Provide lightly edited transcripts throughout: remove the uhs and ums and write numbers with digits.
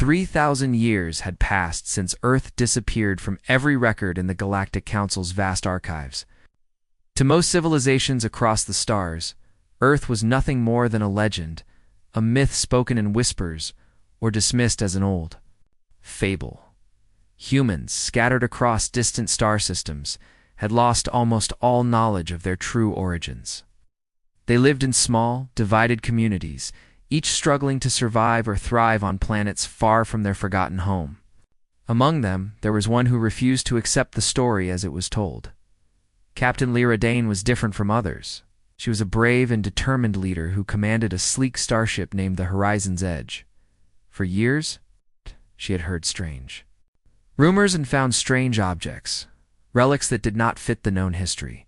3,000 years had passed since Earth disappeared from every record in the Galactic Council's vast archives. To most civilizations across the stars, Earth was nothing more than a legend, a myth spoken in whispers, or dismissed as an old fable. Humans, scattered across distant star systems, had lost almost all knowledge of their true origins. They lived in small, divided communities, each struggling to survive or thrive on planets far from their forgotten home. Among them, there was one who refused to accept the story as it was told. Captain Lyra Dane was different from others. She was a brave and determined leader who commanded a sleek starship named the Horizon's Edge. For years, she had heard strange rumors and found strange objects, relics that did not fit the known history.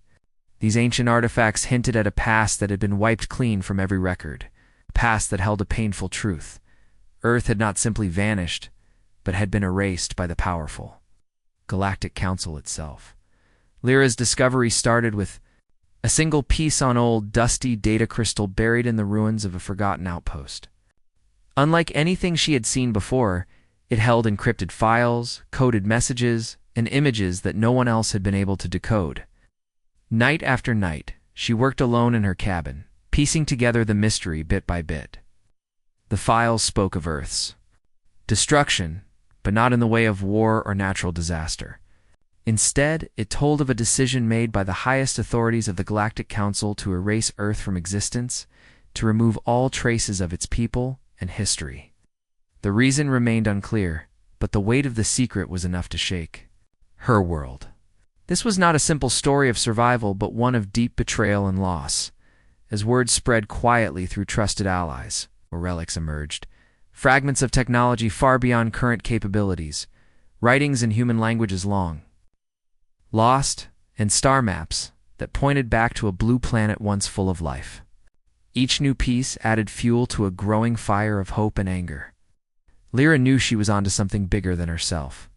These ancient artifacts hinted at a past that had been wiped clean from every record, a past that held a painful truth. Earth had not simply vanished, but had been erased by the powerful Galactic Council itself. Lyra's discovery started with a single piece on old, dusty data crystal buried in the ruins of a forgotten outpost. Unlike anything she had seen before, it held encrypted files, coded messages, and images that no one else had been able to decode. Night after night, she worked alone in her cabin, piecing together the mystery bit by bit. The files spoke of Earth's destruction, but not in the way of war or natural disaster. Instead, it told of a decision made by the highest authorities of the Galactic Council to erase Earth from existence, to remove all traces of its people and history. The reason remained unclear, but the weight of the secret was enough to shake her world. This was not a simple story of survival, but one of deep betrayal and loss. As word spread quietly through trusted allies, or relics emerged, fragments of technology far beyond current capabilities, writings in human languages long lost, and star maps that pointed back to a blue planet once full of life. Each new piece added fuel to a growing fire of hope and anger. Lyra knew she was onto something bigger than herself.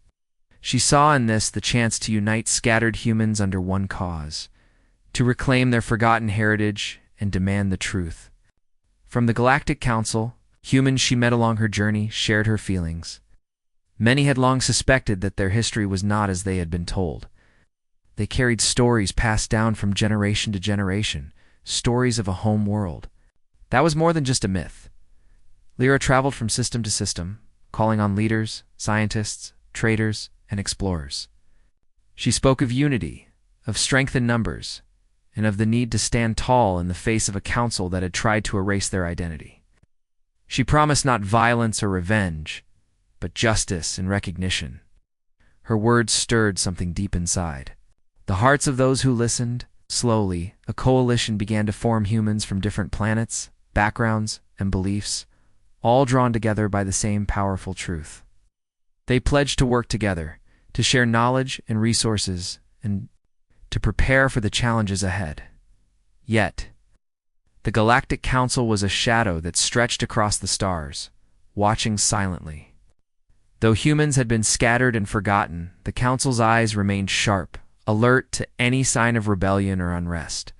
She saw in this the chance to unite scattered humans under one cause, to reclaim their forgotten heritage and demand the truth. From the Galactic Council, humans she met along her journey shared her feelings. Many had long suspected that their history was not as they had been told. They carried stories passed down from generation to generation, stories of a home world. That was more than just a myth. Lyra traveled from system to system, calling on leaders, scientists, traders, and explorers. She spoke of unity, of strength in numbers, and of the need to stand tall in the face of a council that had tried to erase their identity. She promised not violence or revenge, but justice and recognition. Her words stirred something deep inside the hearts of those who listened. Slowly, a coalition began to form, humans from different planets, backgrounds, and beliefs, all drawn together by the same powerful truth. They pledged to work together, to share knowledge and resources, and to prepare for the challenges ahead. Yet, the Galactic Council was a shadow that stretched across the stars, watching silently. Though humans had been scattered and forgotten, the Council's eyes remained sharp, alert to any sign of rebellion or unrest.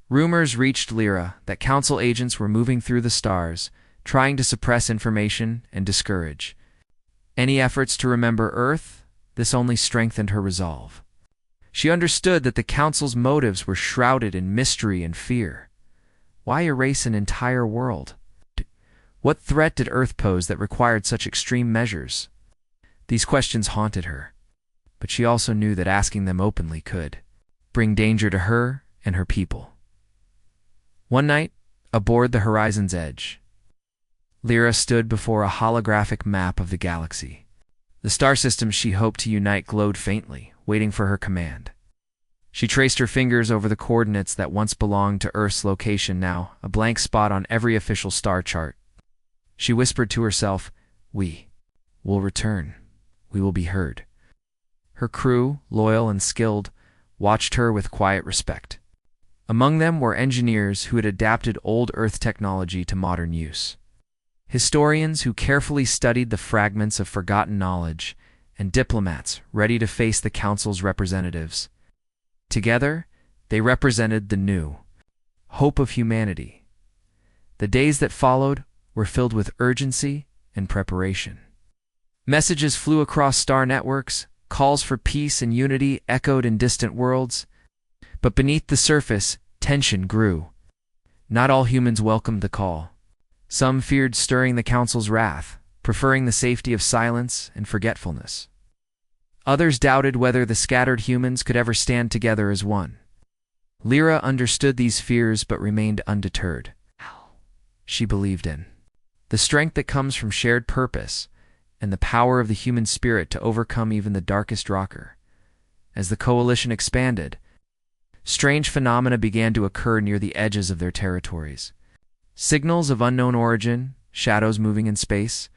Rumors reached Lyra that Council agents were moving through the stars, trying to suppress information and discourage any efforts to remember Earth. This only strengthened her resolve. She understood that the Council's motives were shrouded in mystery and fear. Why erase an entire world? What threat did Earth pose that required such extreme measures? These questions haunted her, but she also knew that asking them openly could bring danger to her and her people. One night, aboard the Horizon's Edge, Lyra stood before a holographic map of the galaxy. The star systems she hoped to unite glowed faintly, waiting for her command. She traced her fingers over the coordinates that once belonged to Earth's location, now a blank spot on every official star chart. She whispered to herself, "We will return. We will be heard." Her crew, loyal and skilled, watched her with quiet respect. Among them were engineers who had adapted old Earth technology to modern use, historians who carefully studied the fragments of forgotten knowledge, and diplomats ready to face the Council's representatives. Together, they represented the new hope of humanity. The days that followed were filled with urgency and preparation. Messages flew across star networks, calls for peace and unity echoed in distant worlds. But beneath the surface, tension grew. Not all humans welcomed the call. Some feared stirring the Council's wrath, preferring the safety of silence and forgetfulness. Others doubted whether the scattered humans could ever stand together as one. Lyra understood these fears but remained undeterred. She believed in the strength that comes from shared purpose and the power of the human spirit to overcome even the darkest rocker. As the coalition expanded, strange phenomena began to occur near the edges of their territories. Signals of unknown origin, shadows moving in space,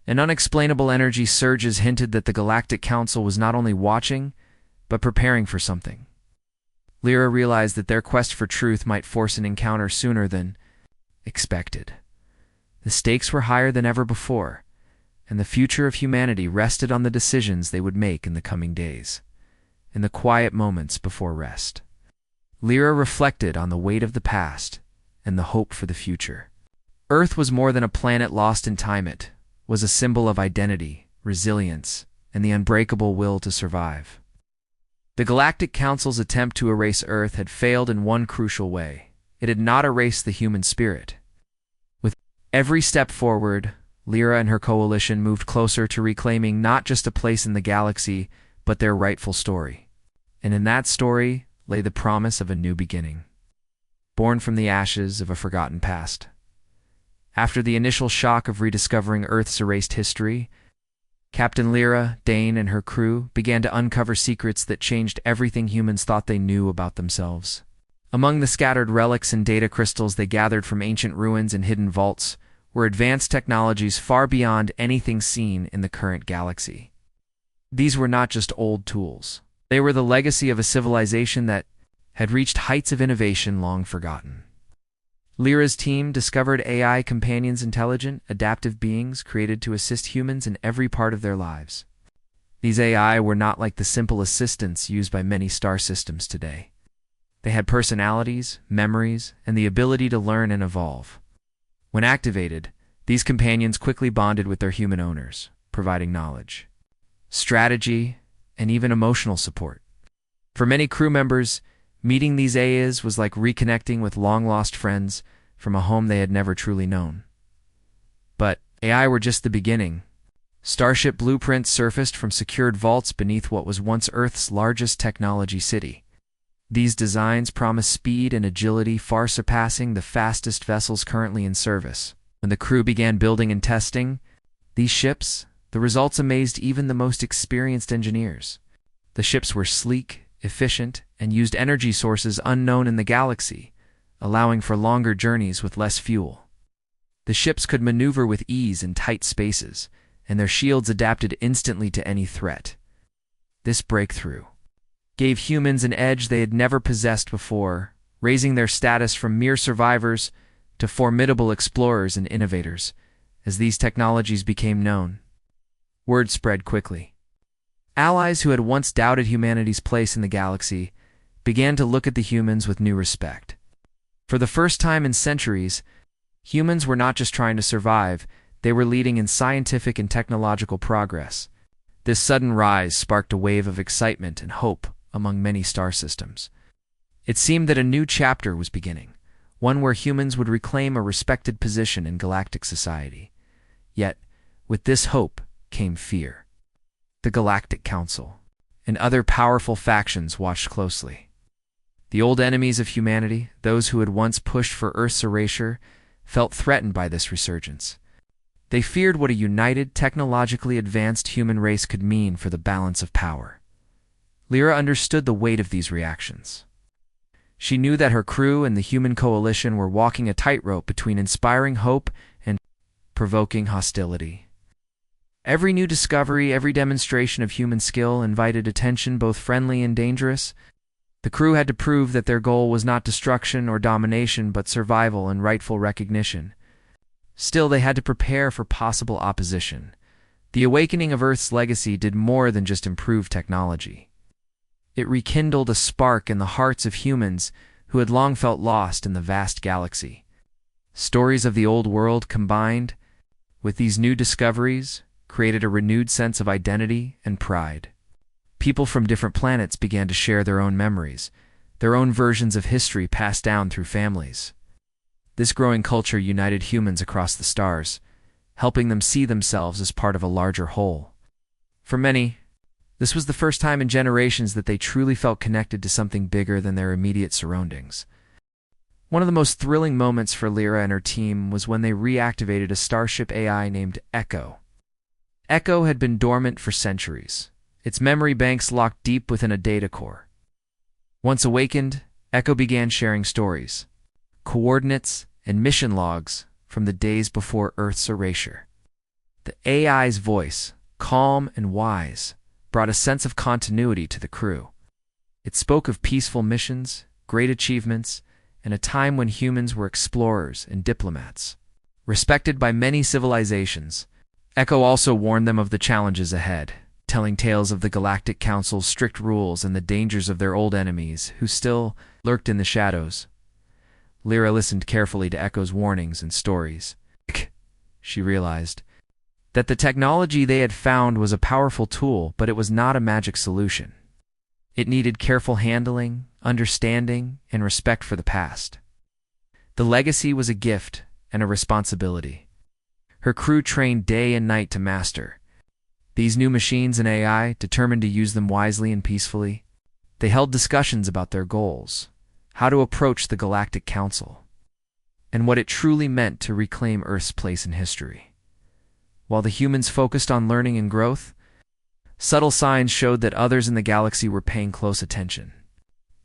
and unexplainable energy surges hinted that the Galactic Council was not only watching, but preparing for something. Lyra realized that their quest for truth might force an encounter sooner than expected. The stakes were higher than ever before, and the future of humanity rested on the decisions they would make in the coming days. In the quiet moments before rest, Lyra reflected on the weight of the past and the hope for the future. Earth was more than a planet lost in time. It was a symbol of identity, resilience, and the unbreakable will to survive. The Galactic Council's attempt to erase Earth had failed in one crucial way. It had not erased the human spirit. With every step forward, Lyra and her coalition moved closer to reclaiming not just a place in the galaxy, but their rightful story. And in that story lay the promise of a new beginning, born from the ashes of a forgotten past. After the initial shock of rediscovering Earth's erased history, Captain Lyra, Dane, and her crew began to uncover secrets that changed everything humans thought they knew about themselves. Among the scattered relics and data crystals they gathered from ancient ruins and hidden vaults were advanced technologies far beyond anything seen in the current galaxy. These were not just old tools. They were the legacy of a civilization that had reached heights of innovation long forgotten. Lyra's team discovered AI companions, intelligent, adaptive beings created to assist humans in every part of their lives. These AI were not like the simple assistants used by many star systems today. They had personalities, memories, and the ability to learn and evolve. When activated, these companions quickly bonded with their human owners, providing knowledge, strategy, and even emotional support. For many crew members, meeting these AIs was like reconnecting with long-lost friends from a home they had never truly known. But AI were just the beginning. Starship blueprints surfaced from secured vaults beneath what was once Earth's largest technology city. These designs promised speed and agility far surpassing the fastest vessels currently in service. When the crew began building and testing these ships, the results amazed even the most experienced engineers. The ships were sleek, efficient, and used energy sources unknown in the galaxy, allowing for longer journeys with less fuel. The ships could maneuver with ease in tight spaces, and their shields adapted instantly to any threat. This breakthrough gave humans an edge they had never possessed before, raising their status from mere survivors to formidable explorers and innovators. As these technologies became known, word spread quickly. Allies who had once doubted humanity's place in the galaxy began to look at the humans with new respect. For the first time in centuries, humans were not just trying to survive, they were leading in scientific and technological progress. This sudden rise sparked a wave of excitement and hope among many star systems. It seemed that a new chapter was beginning, one where humans would reclaim a respected position in galactic society. Yet, with this hope came fear. The Galactic Council and other powerful factions watched closely. The old enemies of humanity, those who had once pushed for Earth's erasure, felt threatened by this resurgence. They feared what a united, technologically advanced human race could mean for the balance of power. Lyra understood the weight of these reactions. She knew that her crew and the human coalition were walking a tightrope between inspiring hope and provoking hostility. Every new discovery, every demonstration of human skill invited attention, both friendly and dangerous. The crew had to prove that their goal was not destruction or domination, but survival and rightful recognition. Still, they had to prepare for possible opposition. The awakening of Earth's legacy did more than just improve technology. It rekindled a spark in the hearts of humans who had long felt lost in the vast galaxy. Stories of the old world combined with these new discoveries created a renewed sense of identity and pride. People from different planets began to share their own memories, their own versions of history passed down through families. This growing culture united humans across the stars, helping them see themselves as part of a larger whole. For many, this was the first time in generations that they truly felt connected to something bigger than their immediate surroundings. One of the most thrilling moments for Lyra and her team was when they reactivated a starship AI named Echo. Echo had been dormant for centuries, its memory banks locked deep within a data core. Once awakened, Echo began sharing stories, coordinates, and mission logs from the days before Earth's erasure. The AI's voice, calm and wise, brought a sense of continuity to the crew. It spoke of peaceful missions, great achievements, and a time when humans were explorers and diplomats. Respected by many civilizations, Echo also warned them of the challenges ahead, telling tales of the Galactic Council's strict rules and the dangers of their old enemies who still lurked in the shadows. Lyra listened carefully to Echo's warnings and stories. She realized that the technology they had found was a powerful tool, but it was not a magic solution. It needed careful handling, understanding, and respect for the past. The legacy was a gift and a responsibility. Her crew trained day and night to master these new machines and AI, determined to use them wisely and peacefully. They held discussions about their goals, how to approach the Galactic Council, and what it truly meant to reclaim Earth's place in history. While the humans focused on learning and growth, subtle signs showed that others in the galaxy were paying close attention.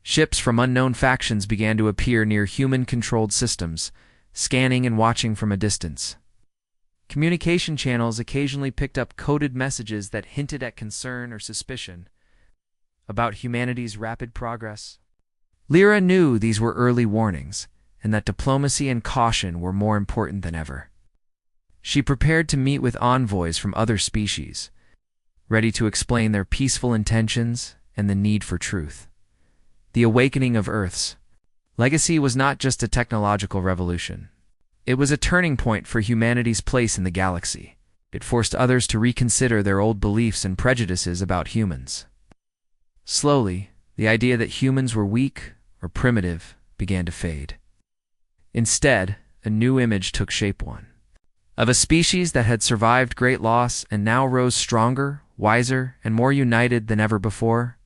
Ships from unknown factions began to appear near human-controlled systems, scanning and watching from a distance. Communication channels occasionally picked up coded messages that hinted at concern or suspicion about humanity's rapid progress. Lyra knew these were early warnings, and that diplomacy and caution were more important than ever. She prepared to meet with envoys from other species, ready to explain their peaceful intentions and the need for truth. The awakening of Earth's legacy was not just a technological revolution. It was a turning point for humanity's place in the galaxy. It forced others to reconsider their old beliefs and prejudices about humans. Slowly, the idea that humans were weak or primitive began to fade. Instead, a new image took shape, one of a species that had survived great loss and now rose stronger, wiser, and more united than ever before.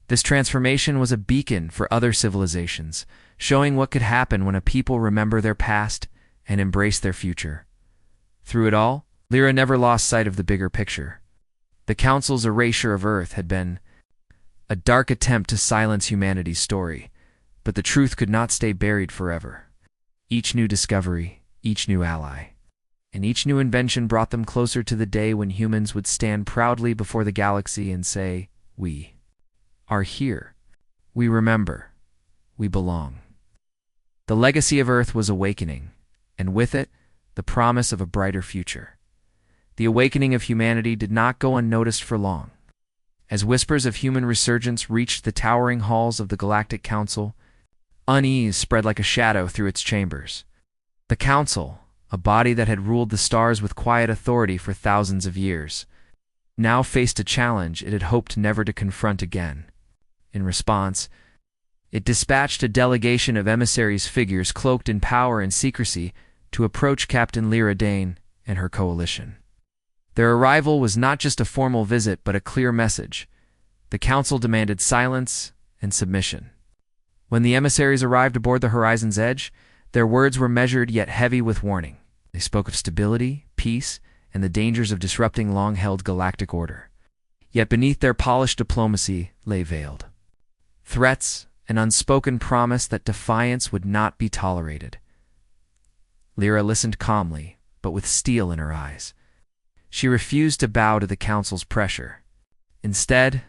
This transformation was a beacon for other civilizations, showing what could happen when a people remember their past and embrace their future. Through it all, Lyra never lost sight of the bigger picture. The Council's erasure of Earth had been a dark attempt to silence humanity's story, but the truth could not stay buried forever. Each new discovery, each new ally, and each new invention brought them closer to the day when humans would stand proudly before the galaxy and say, "We are here. We remember. We belong." The legacy of Earth was awakening, and with it, the promise of a brighter future. The awakening of humanity did not go unnoticed for long. As whispers of human resurgence reached the towering halls of the Galactic Council, unease spread like a shadow through its chambers. The Council, a body that had ruled the stars with quiet authority for thousands of years, now faced a challenge it had hoped never to confront again. In response, it dispatched a delegation of emissaries, figures cloaked in power and secrecy, to approach Captain Lyra Dane and her coalition. Their arrival was not just a formal visit, but a clear message. The Council demanded silence and submission. When the emissaries arrived aboard the Horizon's Edge, their words were measured yet heavy with warning. They spoke of stability, peace, and the dangers of disrupting long-held galactic order. Yet beneath their polished diplomacy lay veiled threats, an unspoken promise that defiance would not be tolerated. Lyra listened calmly, but with steel in her eyes. She refused to bow to the Council's pressure. Instead,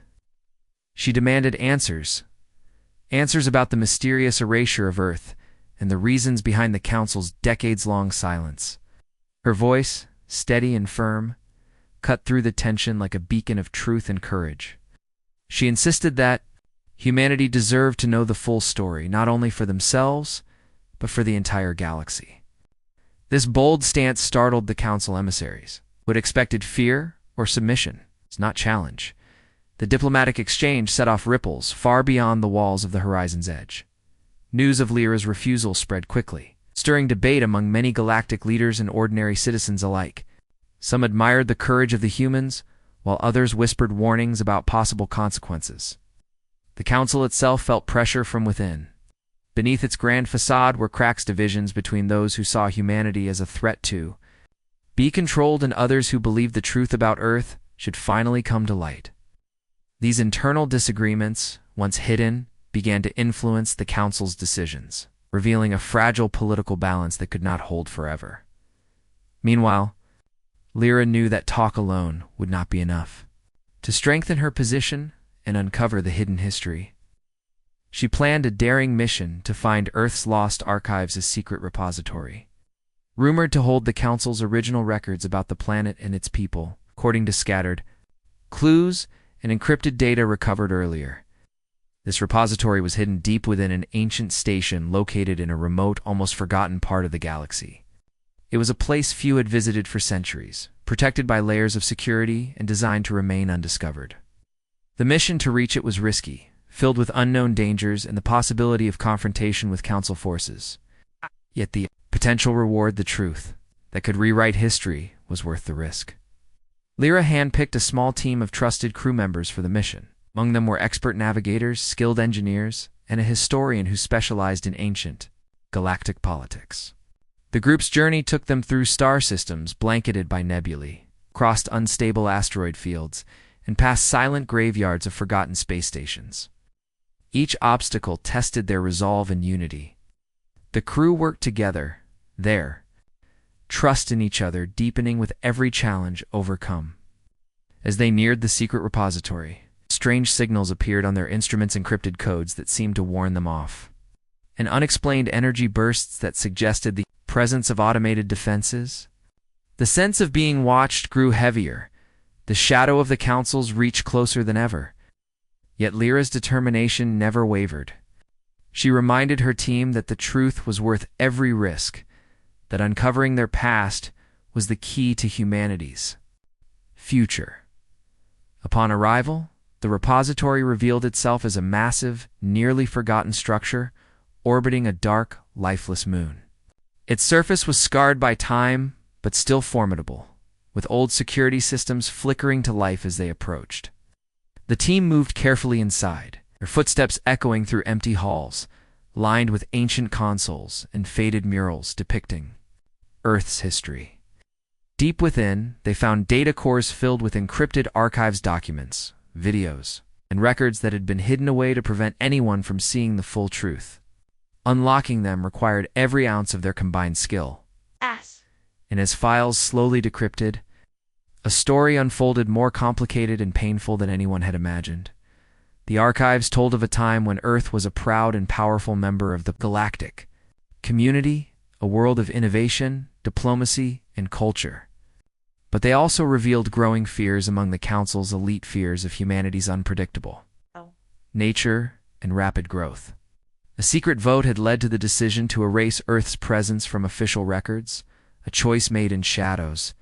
she demanded answers about the mysterious erasure of Earth and the reasons behind the Council's decades-long silence. Her voice, steady and firm, cut through the tension like a beacon of truth and courage. She insisted that humanity deserved to know the full story, not only for themselves, but for the entire galaxy. This bold stance startled the Council emissaries. Would expected fear or submission, not challenge. The diplomatic exchange set off ripples far beyond the walls of the horizon's edge. News of Lyra's refusal spread quickly, stirring debate among many galactic leaders and ordinary citizens alike. Some admired the courage of the humans, while others whispered warnings about possible consequences. The council itself felt pressure from within. Beneath its grand facade were cracks, divisions between those who saw humanity as a threat to be controlled and others who believed the truth about Earth should finally come to light. These internal disagreements, once hidden, began to influence the council's decisions, revealing a fragile political balance that could not hold forever. Meanwhile, Lyra knew that talk alone would not be enough. To strengthen her position and uncover the hidden history, she planned a daring mission to find Earth's lost archives' secret repository. Rumored to hold the Council's original records about the planet and its people, according to scattered clues and encrypted data recovered earlier. This repository was hidden deep within an ancient station located in a remote, almost forgotten part of the galaxy. It was a place few had visited for centuries, protected by layers of security and designed to remain undiscovered. The mission to reach it was risky, filled with unknown dangers and the possibility of confrontation with Council forces. Yet the potential reward, the truth that could rewrite history, was worth the risk. Lyra handpicked a small team of trusted crew members for the mission. Among them were expert navigators, skilled engineers, and a historian who specialized in ancient galactic politics. The group's journey took them through star systems blanketed by nebulae, crossed unstable asteroid fields, and past silent graveyards of forgotten space stations. Each obstacle tested their resolve and unity. The crew worked together, their trust in each other deepening with every challenge overcome. As they neared the secret repository, strange signals appeared on their instruments' encrypted codes that seemed to warn them off. And unexplained energy bursts that suggested the presence of automated defenses. The sense of being watched grew heavier. The shadow of the Council's reached closer than ever. Yet Lyra's determination never wavered. She reminded her team that the truth was worth every risk, that uncovering their past was the key to humanity's future. Upon arrival, the repository revealed itself as a massive, nearly forgotten structure orbiting a dark, lifeless moon. Its surface was scarred by time, but still formidable, with old security systems flickering to life as they approached. The team moved carefully inside, their footsteps echoing through empty halls, lined with ancient consoles and faded murals depicting Earth's history. Deep within, they found data cores filled with encrypted archives documents, videos, and records that had been hidden away to prevent anyone from seeing the full truth. Unlocking them required every ounce of their combined skill. And as files slowly decrypted, a story unfolded more complicated and painful than anyone had imagined. The archives told of a time when Earth was a proud and powerful member of the Galactic community, a world of innovation, diplomacy, and culture. But they also revealed growing fears among the Council's elite, fears of humanity's unpredictable nature and rapid growth. A secret vote had led to the decision to erase Earth's presence from official records, a choice made in shadows.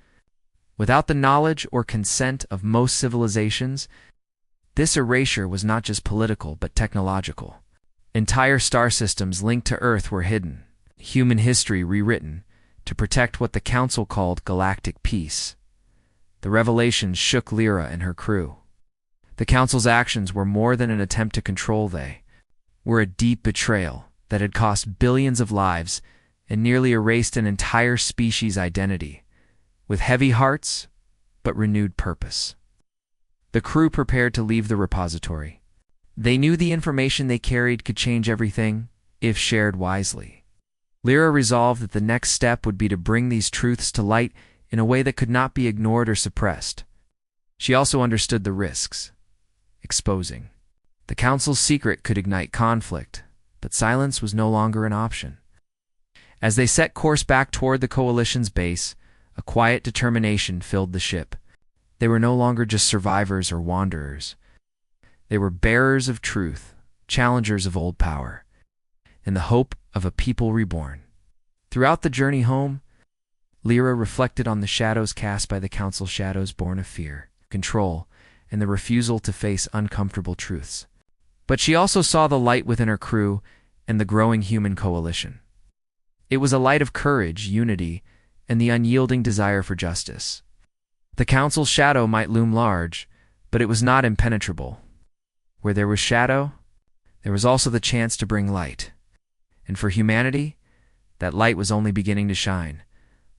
Without the knowledge or consent of most civilizations, this erasure was not just political but technological. Entire star systems linked to Earth were hidden, human history rewritten, to protect what the Council called galactic peace. The revelations shook Lyra and her crew. The Council's actions were more than an attempt to control, they were a deep betrayal that had cost billions of lives and nearly erased an entire species' identity, with heavy hearts but renewed purpose. The crew prepared to leave the repository. They knew the information they carried could change everything, if shared wisely. Lyra resolved that the next step would be to bring these truths to light in a way that could not be ignored or suppressed. She also understood the risks. Exposing the Council's secret could ignite conflict, but silence was no longer an option. As they set course back toward the Coalition's base, a quiet determination filled the ship. They were no longer just survivors or wanderers. They were bearers of truth, challengers of old power, and the hope of a people reborn. Throughout the journey home, Lyra reflected on the shadows cast by the Council's shadows born of fear, control, and the refusal to face uncomfortable truths. But she also saw the light within her crew and the growing human coalition. It was a light of courage, unity, and the unyielding desire for justice. The Council's shadow might loom large, but it was not impenetrable. Where there was shadow, there was also the chance to bring light. And for humanity, that light was only beginning to shine.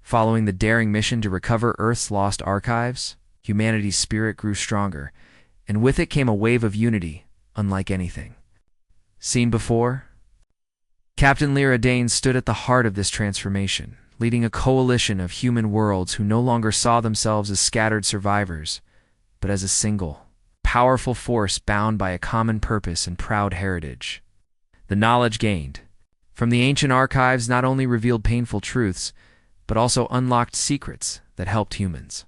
Following the daring mission to recover Earth's lost archives, humanity's spirit grew stronger, and with it came a wave of unity, unlike anything seen before. Captain Lyra Dane stood at the heart of this transformation, leading a coalition of human worlds who no longer saw themselves as scattered survivors, but as a single, powerful force bound by a common purpose and proud heritage. The knowledge gained from the ancient archives not only revealed painful truths, but also unlocked secrets that helped humans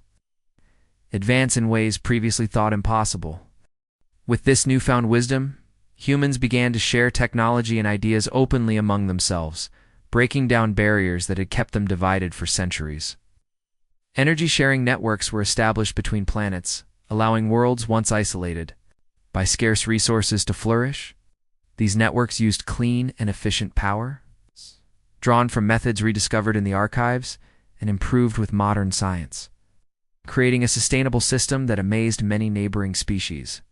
advance in ways previously thought impossible. With this newfound wisdom, humans began to share technology and ideas openly among themselves, breaking down barriers that had kept them divided for centuries. Energy-sharing networks were established between planets, allowing worlds once isolated by scarce resources to flourish. These networks used clean and efficient power, drawn from methods rediscovered in the archives and improved with modern science, creating a sustainable system that amazed many neighboring species.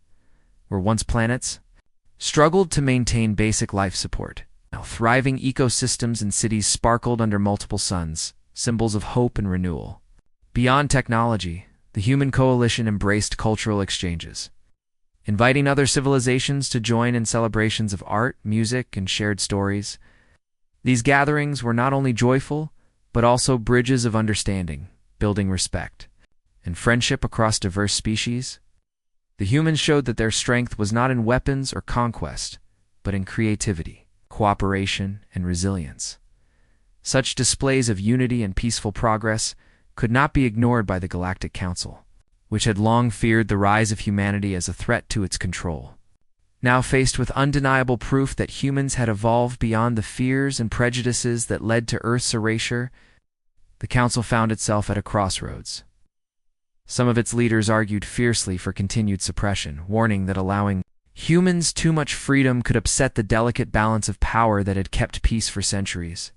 Where once planets struggled to maintain basic life support, now thriving ecosystems and cities sparkled under multiple suns, symbols of hope and renewal. Beyond technology, the human coalition embraced cultural exchanges, inviting other civilizations to join in celebrations of art, music, and shared stories. These gatherings were not only joyful, but also bridges of understanding, building respect and friendship across diverse species. The humans showed that their strength was not in weapons or conquest, but in creativity, cooperation, and resilience. Such displays of unity and peaceful progress could not be ignored by the Galactic Council, which had long feared the rise of humanity as a threat to its control. Now faced with undeniable proof that humans had evolved beyond the fears and prejudices that led to Earth's erasure, the Council found itself at a crossroads. Some of its leaders argued fiercely for continued suppression, warning that allowing humans too much freedom could upset the delicate balance of power that had kept peace for centuries.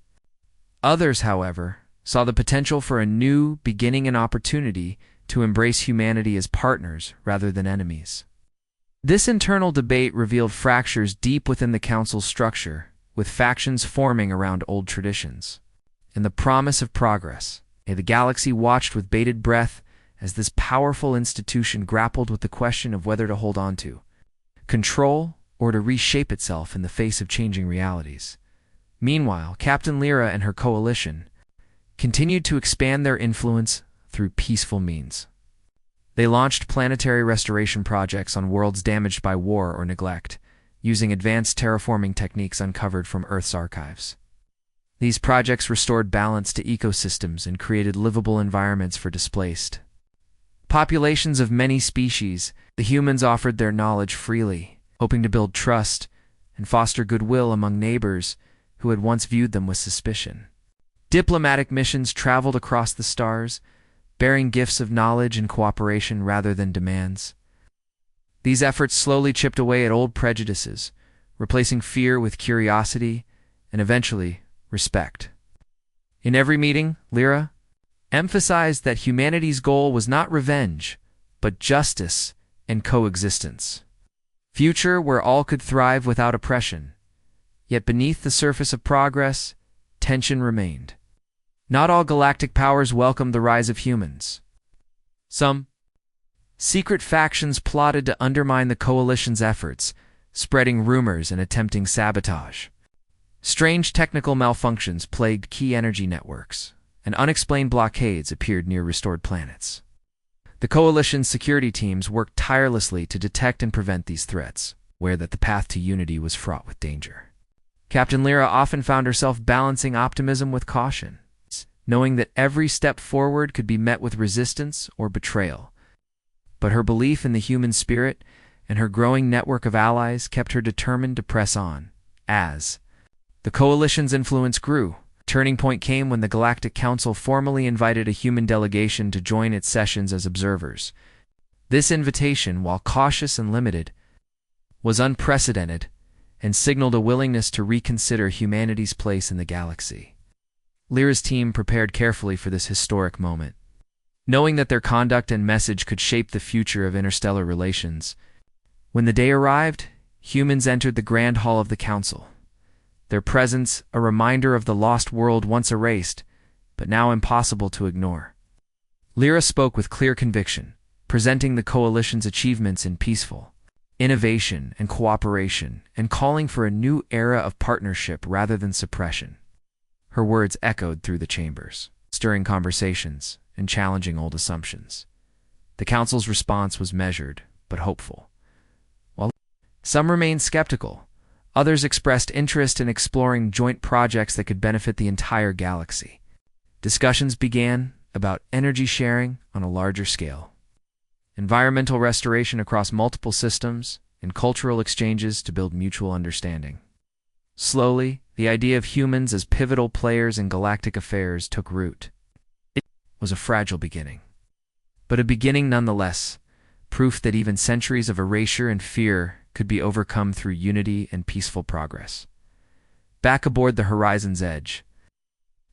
Others, however, saw the potential for a new beginning and opportunity to embrace humanity as partners rather than enemies. This internal debate revealed fractures deep within the Council's structure, with factions forming around old traditions. In the promise of progress, the galaxy watched with bated breath as this powerful institution grappled with the question of whether to hold on to control or to reshape itself in the face of changing realities. Meanwhile, Captain Lyra and her coalition continued to expand their influence through peaceful means. They launched planetary restoration projects on worlds damaged by war or neglect, using advanced terraforming techniques uncovered from Earth's archives. These projects restored balance to ecosystems and created livable environments for displaced populations of many species. The humans offered their knowledge freely, hoping to build trust and foster goodwill among neighbors who had once viewed them with suspicion. Diplomatic missions traveled across the stars, bearing gifts of knowledge and cooperation rather than demands. These efforts slowly chipped away at old prejudices, replacing fear with curiosity and eventually respect. In every meeting, Lyra emphasized that humanity's goal was not revenge, but justice and coexistence. Future where all could thrive without oppression. Yet beneath the surface of progress, tension remained. Not all galactic powers welcomed the rise of humans. Some secret factions plotted to undermine the coalition's efforts, spreading rumors and attempting sabotage. Strange technical malfunctions plagued key energy networks, and unexplained blockades appeared near restored planets. The coalition's security teams worked tirelessly to detect and prevent these threats, aware that the path to unity was fraught with danger. Captain Lyra often found herself balancing optimism with caution, knowing that every step forward could be met with resistance or betrayal. But her belief in the human spirit and her growing network of allies kept her determined to press on. As the coalition's influence grew, Turning point came when the Galactic Council formally invited a human delegation to join its sessions as observers. This invitation, while cautious and limited, was unprecedented and signaled a willingness to reconsider humanity's place in the galaxy. Lyra's team prepared carefully for this historic moment. Knowing that their conduct and message could shape the future of interstellar relations, when the day arrived, humans entered the Grand Hall of the Council. Their presence, a reminder of the lost world once erased, but now impossible to ignore. Lyra spoke with clear conviction, presenting the Coalition's achievements in peaceful innovation and cooperation, and calling for a new era of partnership rather than suppression. Her words echoed through the chambers, stirring conversations and challenging old assumptions. The Council's response was measured, but hopeful. While some remained skeptical, others expressed interest in exploring joint projects that could benefit the entire galaxy. Discussions began about energy sharing on a larger scale, environmental restoration across multiple systems, and cultural exchanges to build mutual understanding. Slowly, the idea of humans as pivotal players in galactic affairs took root. It was a fragile beginning, but a beginning nonetheless, proof that even centuries of erasure and fear could be overcome through unity and peaceful progress. Back aboard the horizon's edge,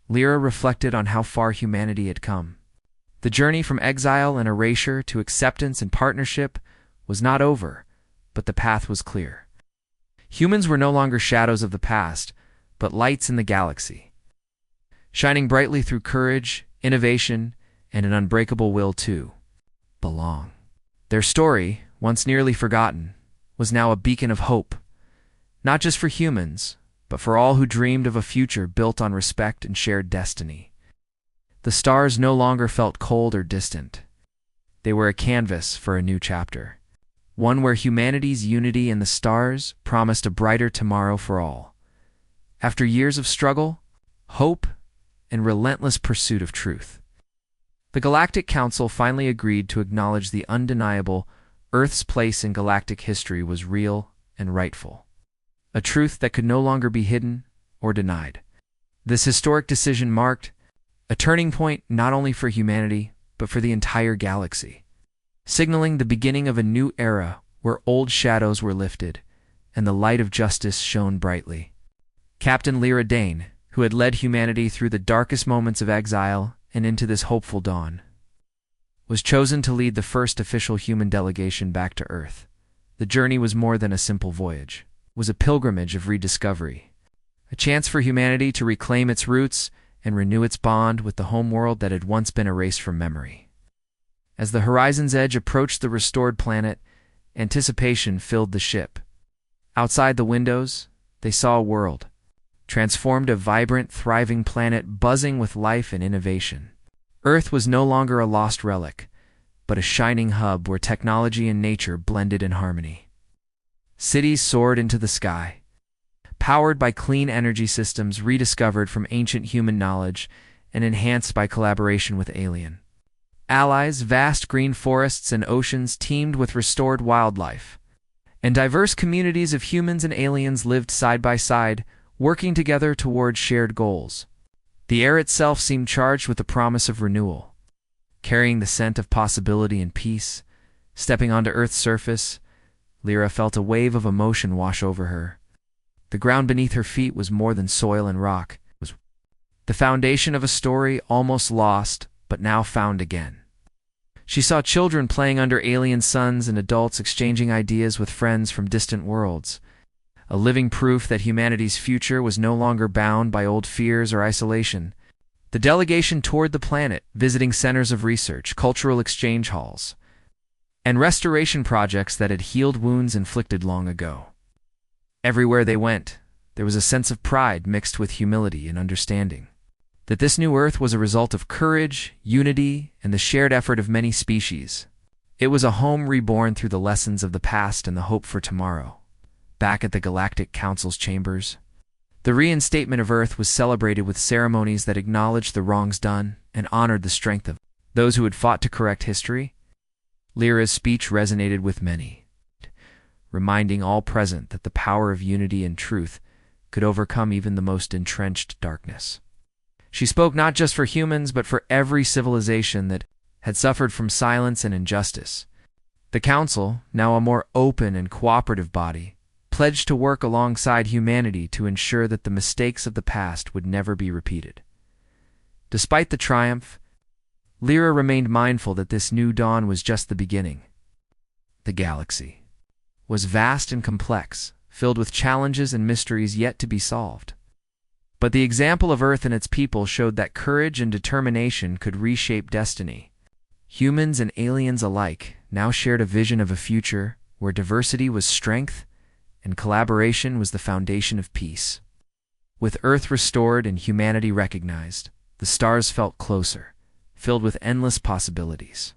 Lyra reflected on how far humanity had come. The journey from exile and erasure to acceptance and partnership was not over, but the path was clear. Humans were no longer shadows of the past, but lights in the galaxy, shining brightly through courage, innovation, and an unbreakable will to belong. Their story, once nearly forgotten, was now a beacon of hope, not just for humans, but for all who dreamed of a future built on respect and shared destiny. The stars no longer felt cold or distant. They were a canvas for a new chapter, one where humanity's unity and the stars promised a brighter tomorrow for all. After years of struggle, hope, and relentless pursuit of truth, the Galactic Council finally agreed to acknowledge the undeniable Earth's place in galactic history was real and rightful, a truth that could no longer be hidden or denied. This historic decision marked a turning point not only for humanity, but for the entire galaxy, signaling the beginning of a new era where old shadows were lifted and the light of justice shone brightly. Captain Lyra Dane, who had led humanity through the darkest moments of exile and into this hopeful dawn, was chosen to lead the first official human delegation back to Earth. The journey was more than a simple voyage. It was a pilgrimage of rediscovery, a chance for humanity to reclaim its roots and renew its bond with the homeworld that had once been erased from memory. As the horizon's edge approached the restored planet, anticipation filled the ship. Outside the windows, they saw a world, transformed, a vibrant, thriving planet buzzing with life and innovation. Earth was no longer a lost relic, but a shining hub where technology and nature blended in harmony. Cities soared into the sky, powered by clean energy systems rediscovered from ancient human knowledge and enhanced by collaboration with alien allies. Vast green forests and oceans teemed with restored wildlife, and diverse communities of humans and aliens lived side by side, working together toward shared goals. The air itself seemed charged with the promise of renewal, carrying the scent of possibility and peace. Stepping onto Earth's surface, Lyra felt a wave of emotion wash over her. The ground beneath her feet was more than soil and rock. It was the foundation of a story almost lost, but now found again. She saw children playing under alien suns and adults exchanging ideas with friends from distant worlds, a living proof that humanity's future was no longer bound by old fears or isolation. The delegation toured the planet, visiting centers of research, cultural exchange halls, and restoration projects that had healed wounds inflicted long ago. Everywhere they went, there was a sense of pride mixed with humility and understanding, that this new Earth was a result of courage, unity, and the shared effort of many species. It was a home reborn through the lessons of the past and the hope for tomorrow. Back at the Galactic Council's chambers, the reinstatement of Earth was celebrated with ceremonies that acknowledged the wrongs done and honored the strength of those who had fought to correct history. Lyra's speech resonated with many, reminding all present that the power of unity and truth could overcome even the most entrenched darkness. She spoke not just for humans, but for every civilization that had suffered from silence and injustice. The Council, now a more open and cooperative body, pledged to work alongside humanity to ensure that the mistakes of the past would never be repeated. Despite the triumph, Lyra remained mindful that this new dawn was just the beginning. The galaxy was vast and complex, filled with challenges and mysteries yet to be solved. But the example of Earth and its people showed that courage and determination could reshape destiny. Humans and aliens alike now shared a vision of a future where diversity was strength and collaboration was the foundation of peace. With Earth restored and humanity recognized, the stars felt closer, filled with endless possibilities.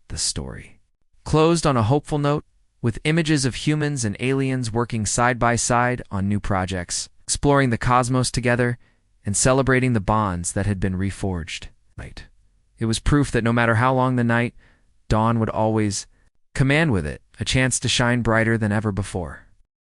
The story closed on a hopeful note, with images of humans and aliens working side by side on new projects, exploring the cosmos together, and celebrating the bonds that had been reforged. It was proof that no matter how long the night, dawn would always command with it a chance to shine brighter than ever before.